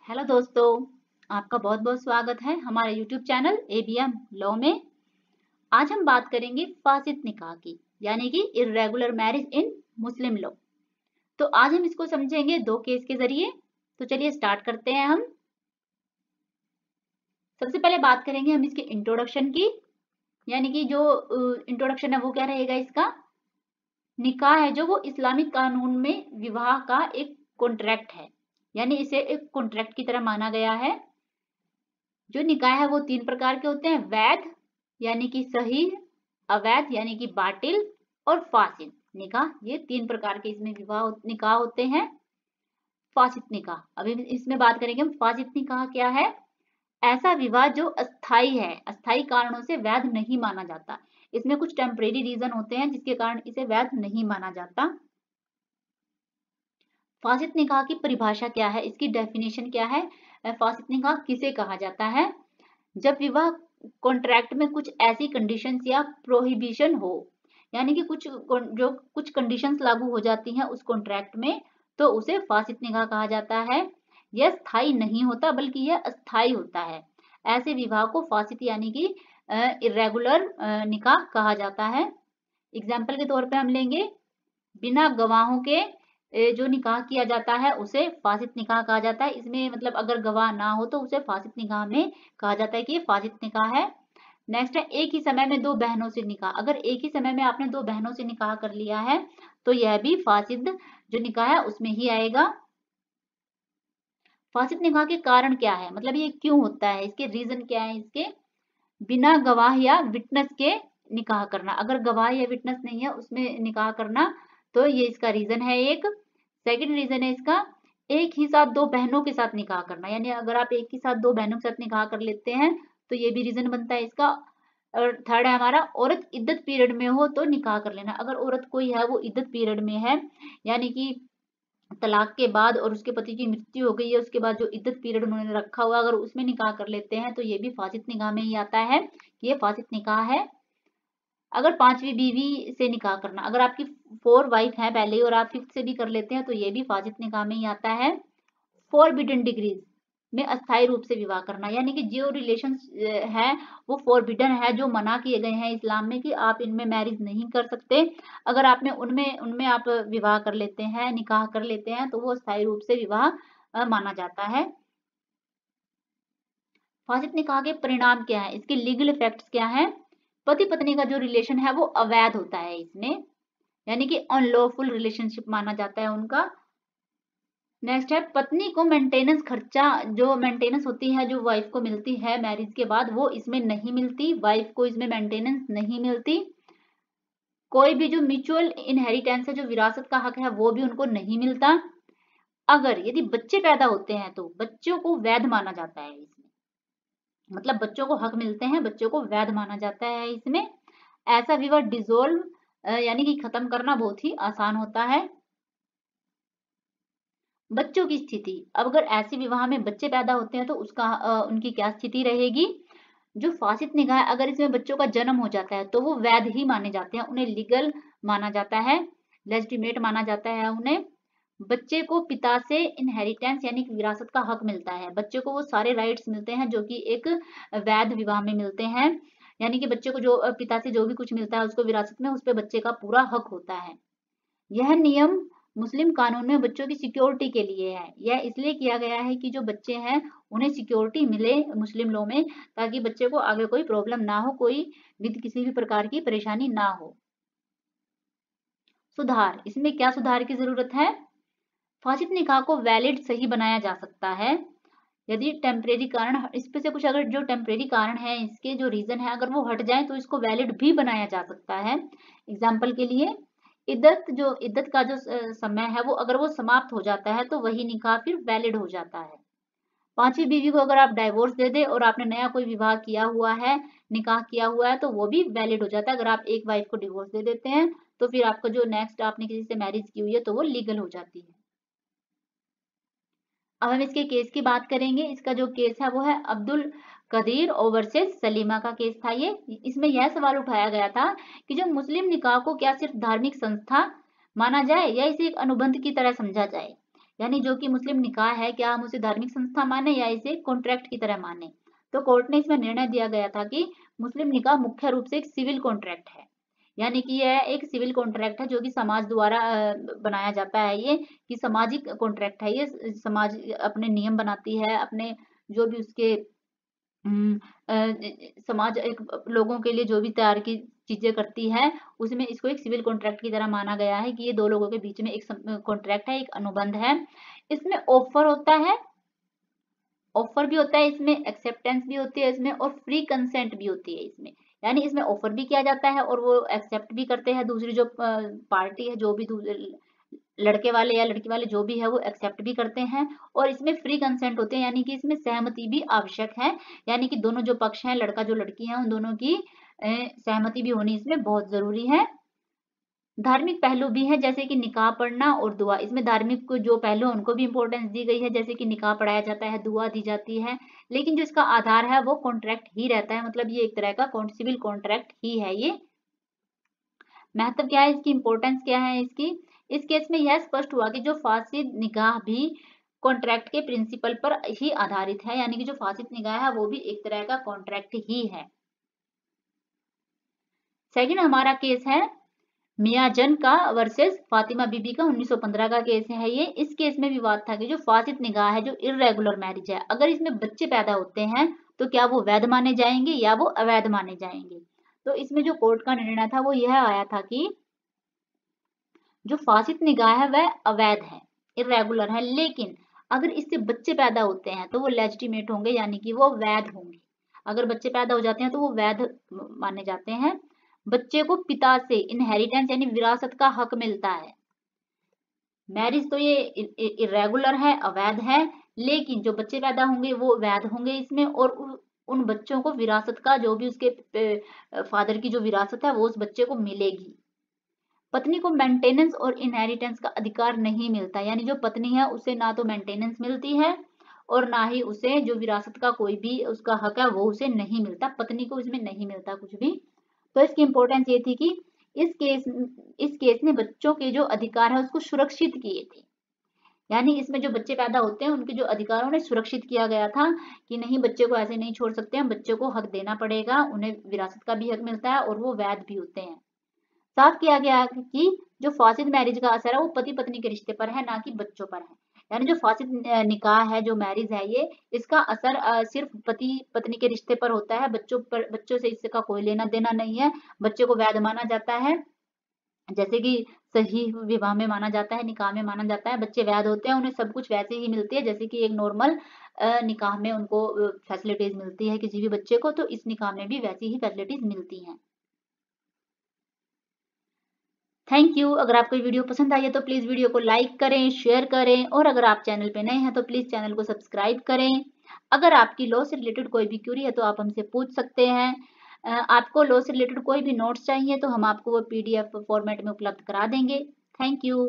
Hello दोस्तों, आपका बहुत बहुत स्वागत है हमारे यूट्यूब चैनल एबीएम लॉ में। आज हम बात करेंगे फासिद निकाह की, यानी कि irregular marriage in Muslim law. तो आज हम इसको समझेंगे दो केस के जरिए। तो चलिए स्टार्ट करते हैं। हम सबसे पहले बात करेंगे हम इसके इंट्रोडक्शन की, यानी कि जो इंट्रोडक्शन है वो क्या रहेगा इसका। निकाह है जो वो इस्लामिक कानून में विवाह का एक कॉन्ट्रैक्ट है, यानी इसे एक कॉन्ट्रैक्ट की तरह माना गया है। जो निकाह है वो तीन प्रकार के होते हैं, वैध यानी कि सही, अवैध यानी कि बातिल, और फासिद निकाह। ये तीन प्रकार के इसमें विवाह निकाह होते हैं। फासिद निकाह, अभी इसमें बात करेंगे हम। फासिद निकाह क्या है? ऐसा विवाह जो अस्थाई है, अस्थाई कारणों से वैध नहीं माना जाता। इसमें कुछ टेम्परेरी रीजन होते हैं जिसके कारण इसे वैध नहीं माना जाता। फासिद निकाह की परिभाषा क्या है, इसकी डेफिनेशन क्या है? फासिद निकाह किसे कहा जाता है? जब विवाह कॉन्ट्रैक्ट में कुछ ऐसी कंडीशंस या प्रोहिबिशन हो, यानी कि कुछ कंडीशंस लागू हो जाती हैं उस कॉन्ट्रैक्ट में, तो उसे फासिद निकाह कहा जाता है। यह स्थायी नहीं होता बल्कि यह अस्थायी होता है। ऐसे विवाह को फासिद यानी कि इर्रेगुलर निकाह कहा जाता है। एग्जाम्पल के तौर पे हम लेंगे, बिना गवाहों के जो निकाह किया जाता है उसे फासिद निकाह कहा जाता है। इसमें मतलब अगर गवाह ना हो तो उसे फासिद निकाह में कहा जाता है कि ये फासिद निकाह है। नेक्स्ट है, एक ही समय में दो बहनों से निकाह। अगर एक ही समय में आपने दो बहनों से निकाह कर लिया है तो यह भी फासिद जो निकाह है उसमें ही आएगा। फासिद निकाह के कारण क्या है, मतलब ये क्यों होता है, इसके रीजन क्या है इसके? बिना गवाह या विटनेस के निकाह करना। अगर गवाह या विटनेस नहीं है उसमें निकाह करना, तो ये इसका रीजन है एक। सेकंड रीजन है इसका, एक ही साथ दो बहनों के साथ निकाह करना, यानी अगर आप एक ही साथ दो बहनों के साथ निकाह कर लेते हैं तो ये भी रीजन बनता है इसका। और थर्ड है हमारा, औरत इद्दत पीरियड में हो तो निकाह कर लेना। अगर औरत कोई है वो इद्दत पीरियड में है, यानी कि तलाक के बाद और उसके पति की मृत्यु हो गई है, उसके बाद जो इद्दत पीरियड उन्होंने रखा हुआ, अगर उसमें निकाह कर लेते हैं तो ये भी फासिद निकाह में ही आता है कि ये फासिद निकाह है। अगर पांचवी बीवी से निकाह करना, अगर आपकी 4 वाइफ है पहले ही और आप 5th से भी कर लेते हैं तो ये भी फासिद निकाह में ही आता है। फॉरबिडन डिग्रीज में अस्थायी रूप से विवाह करना, यानी कि जो रिलेशन है वो फॉरबिडन है, जो मना किए गए हैं इस्लाम में कि आप इनमें मैरिज नहीं कर सकते। अगर आपने उनमें उनमें आप विवाह कर लेते हैं, निकाह कर लेते हैं, तो वो अस्थायी रूप से विवाह माना जाता है। फासिद निकाह के परिणाम क्या है, इसके लीगल इफेक्ट्स क्या है? पति पत्नी का जो रिलेशन है वो अवैध होता है इसमें, यानी कि अनलॉफुल रिलेशनशिप माना जाता है उनका। नेक्स्ट है, पत्नी को मेंटेनेंस खर्चा, जो मेंटेनेंस होती है जो वाइफ को मिलती है मैरिज के बाद, वो इसमें नहीं मिलती। वाइफ को इसमें मेंटेनेंस नहीं मिलती। कोई भी जो म्यूचुअल इनहेरिटेंस है, जो विरासत का हक है, वो भी उनको नहीं मिलता। अगर यदि बच्चे पैदा होते हैं तो बच्चों को वैध माना जाता है इसमें, मतलब बच्चों को हक मिलते हैं, बच्चों को वैध माना जाता है इसमें। ऐसा विवाह डिसोल्व यानी कि खत्म करना बहुत ही आसान होता है। बच्चों की स्थिति, अब अगर ऐसे विवाह में बच्चे पैदा होते हैं तो उसका उनकी क्या स्थिति रहेगी? जो फासिद निकाह है, अगर इसमें बच्चों का जन्म हो जाता है तो वो वैध ही माने जाते हैं, उन्हें लीगल माना जाता है, लेजिटिमेट माना जाता है उन्हें। बच्चे को पिता से इनहेरिटेंस यानी कि विरासत का हक मिलता है। बच्चे को वो सारे राइट्स मिलते हैं जो कि एक वैध विवाह में मिलते हैं, यानी कि बच्चे को जो पिता से जो भी कुछ मिलता है उसको विरासत में, उस पर बच्चे का पूरा हक होता है। यह नियम मुस्लिम कानून में बच्चों की सिक्योरिटी के लिए है। यह इसलिए किया गया है कि जो बच्चे हैं उन्हें सिक्योरिटी मिले मुस्लिम लॉ में, ताकि बच्चे को आगे कोई प्रॉब्लम ना हो, कोई भी किसी भी प्रकार की परेशानी ना हो। सुधार, इसमें क्या सुधार की जरूरत है? फासिद निकाह को वैलिड सही बनाया जा सकता है यदि टेम्परेरी कारण, इसमें से कुछ अगर जो टेम्परेरी कारण है, इसके जो रीजन है अगर वो हट जाए तो इसको वैलिड भी बनाया जा सकता है। एग्जाम्पल के लिए, इद्दत का जो समय है वो अगर वो समाप्त हो जाता है तो वही निकाह फिर वैलिड हो जाता है। पांचवी बीवी को अगर आप डाइवोर्स दे दे और आपने नया कोई विवाह किया हुआ है, निकाह किया हुआ है, तो वो भी वैलिड हो जाता है। अगर आप एक वाइफ को डिवोर्स दे देते हैं तो फिर आपका जो नेक्स्ट आपने किसी से मैरिज की हुई है तो वो लीगल हो जाती है। अब हम इसके केस की बात करेंगे। इसका जो केस है वो है अब्दुल कदीर वर्सेस सलीमा का केस था ये। इसमें यह सवाल उठाया गया था कि जो मुस्लिम निकाह को क्या सिर्फ धार्मिक संस्था माना जाए या इसे एक अनुबंध की तरह समझा जाए। यानी जो कि मुस्लिम निकाह है, क्या हम उसे धार्मिक संस्था माने या इसे कॉन्ट्रैक्ट की तरह माने। तो कोर्ट ने इसमें निर्णय दिया गया था कि मुस्लिम निकाह मुख्य रूप से एक सिविल कॉन्ट्रैक्ट है, यानी कि यह एक सिविल कॉन्ट्रैक्ट है जो कि समाज द्वारा बनाया जाता है। ये कि सामाजिक कॉन्ट्रैक्ट है, ये समाज अपने नियम बनाती है, अपने जो भी उसके समाज एक लोगों के लिए जो भी तैयार की चीजें करती है, उसमें इसको एक सिविल कॉन्ट्रैक्ट की तरह माना गया है कि ये दो लोगों के बीच में एक कॉन्ट्रैक्ट है, एक अनुबंध है। इसमें ऑफर होता है, ऑफर भी होता है इसमें, एक्सेप्टेंस भी होती है इसमें, और फ्री कंसेंट भी होती है इसमें। यानी इसमें ऑफर भी किया जाता है और वो एक्सेप्ट भी करते हैं, दूसरी जो पार्टी है, जो भी लड़के वाले या लड़की वाले जो भी है वो एक्सेप्ट भी करते हैं। और इसमें फ्री कंसेंट होते हैं, यानी कि इसमें सहमति भी आवश्यक है, यानी कि दोनों जो पक्ष हैं, लड़का जो लड़की है, उन दोनों की सहमति भी होनी इसमें बहुत जरूरी है। धार्मिक पहलू भी है, जैसे कि निकाह पढ़ना और दुआ। इसमें धार्मिक जो पहलू उनको भी इंपॉर्टेंस दी गई है, जैसे कि निकाह पढ़ाया जाता है, दुआ दी जाती है, लेकिन जो इसका आधार है वो कॉन्ट्रैक्ट ही रहता है, मतलब ये एक तरह का सिविल कॉन्ट्रैक्ट ही है। ये महत्व क्या है इसकी, इंपॉर्टेंस क्या है इसकी। इस केस में यह स्पष्ट हुआ कि जो फासिद निकाह भी कॉन्ट्रैक्ट के प्रिंसिपल पर ही आधारित है, यानी कि जो फासिद निकाह है वो भी एक तरह का कॉन्ट्रैक्ट ही है। सेकंड हमारा केस है मियाजन का वर्सेस फातिमा बीबी का, 1915 का केस है ये। इस केस में विवाद था कि जो फासिद निकाह है, जो इर्रेगुलर मैरिज है, अगर इसमें बच्चे पैदा होते हैं तो क्या वो वैध माने जाएंगे या वो अवैध माने जाएंगे। तो इसमें जो कोर्ट का निर्णय था वो यह आया था कि जो फासिद निकाह है वह अवैध है, इर्रेगुलर है, लेकिन अगर इससे बच्चे पैदा होते हैं तो वो लेजिटिमेट होंगे, यानी कि वो वैध होंगे। अगर बच्चे पैदा हो जाते हैं तो वो वैध माने जाते हैं। बच्चे को पिता से इनहेरिटेंस यानी विरासत का हक मिलता है। मैरिज तो ये इरेगुलर है, अवैध है, लेकिन जो बच्चे पैदा होंगे वो वैध होंगे इसमें, और उन बच्चों को विरासत का जो भी उसके फादर की जो विरासत है वो उस बच्चे को मिलेगी। पत्नी को मेंटेनेंस और इनहेरिटेंस का अधिकार नहीं मिलता, यानी जो पत्नी है उसे ना तो मेंटेनेंस मिलती है और ना ही उसे जो विरासत का कोई भी उसका हक है वो उसे नहीं मिलता, पत्नी को इसमें नहीं मिलता कुछ भी। तो इसकी इंपॉर्टेंस ये थी कि इस केस ने बच्चों के जो अधिकार है उसको सुरक्षित किए थे, यानी इसमें जो बच्चे पैदा होते हैं उनके जो अधिकारों ने सुरक्षित किया गया था कि नहीं, बच्चे को ऐसे नहीं छोड़ सकते हैं, बच्चे को हक देना पड़ेगा, उन्हें विरासत का भी हक मिलता है और वो वैध भी होते हैं। साफ किया गया कि जो फासिद मैरिज का असर है वो पति पत्नी के रिश्ते पर है, ना कि बच्चों पर है। यानी जो फासिद निकाह है, जो मैरिज है, ये इसका असर सिर्फ पति पत्नी के रिश्ते पर होता है, बच्चों से इसका कोई लेना देना नहीं है। बच्चे को वैध माना जाता है, जैसे कि सही विवाह में माना जाता है, निकाह में माना जाता है, बच्चे वैध होते हैं, उन्हें सब कुछ वैसे ही मिलती है जैसे कि एक नॉर्मल निकाह में उनको फैसिलिटीज मिलती है किसी भी बच्चे को, तो इस निकाह में भी वैसी ही फैसिलिटीज मिलती हैं। Thank you. अगर आपको वीडियो पसंद आई है तो प्लीज़ वीडियो को लाइक करें, शेयर करें, और अगर आप चैनल पे नए हैं तो प्लीज़ चैनल को सब्सक्राइब करें। अगर आपकी लॉ से रिलेटेड कोई भी क्यूरी है तो आप हमसे पूछ सकते हैं। आपको लॉ से रिलेटेड कोई भी नोट्स चाहिए तो हम आपको वो PDF फॉर्मेट में उपलब्ध करा देंगे। Thank you.